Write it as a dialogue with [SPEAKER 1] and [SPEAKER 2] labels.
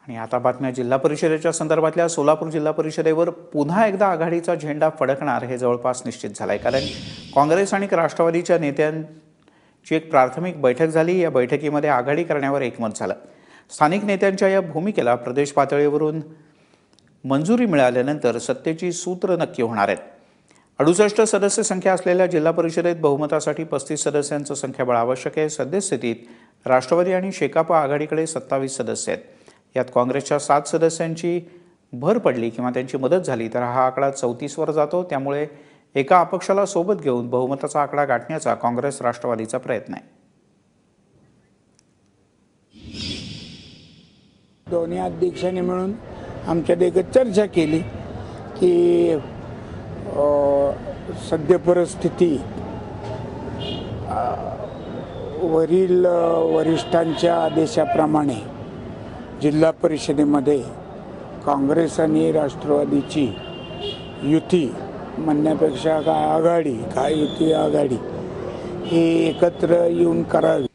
[SPEAKER 1] आणि आता बातम्या जिल्हा परिषदेच्या संदर्भातल्या सोलापूर जिल्हा परिषदेवर पुन्हा एकदा आघाडीचा झेंडा फडकणार हे जवळपास निश्चित झालंय। कारण काँग्रेस आणि राष्ट्रवादीच्या नेत्यांची एक प्राथमिक बैठक झाली। या बैठकीमध्ये आघाडी करण्यावर एकमत झालं। स्थानिक नेत्यांच्या या भूमिकेला प्रदेश पातळीवरून मंजुरी मिळाल्यानंतर सत्तेची सूत्र नक्की होणार आहेत। 68 सदस्य संख्या असलेल्या जिल्हा परिषदेत बहुमतासाठी 35 सदस्यांचं संख्याबळ आवश्यक आहे। सद्यस्थितीत राष्ट्रवादी आणि शेकाप आघाडीकडे 27 सदस्य आहेत। यात काँग्रेसच्या 7 सदस्यांची भर पडली किंवा त्यांची मदत झाली तर हा आकडा 34 वर जातो। त्यामुळे एका अपक्षाला सोबत घेऊन बहुमताचा आकडा गाठण्याचा काँग्रेस राष्ट्रवादीचा प्रयत्न आहे।
[SPEAKER 2] दोन्ही अध्यक्षांनी मिळून आमच्या देखत चर्चा केली की सद्य परिस्थिती वरील वरिष्ठांच्या आदेशाप्रमाणे जिल्हा परिषदेमध्ये काँग्रेस आणि राष्ट्रवादीची युती म्हणण्यापेक्षा काय आघाडी काय युती आघाडी ही एकत्र येऊन करावी।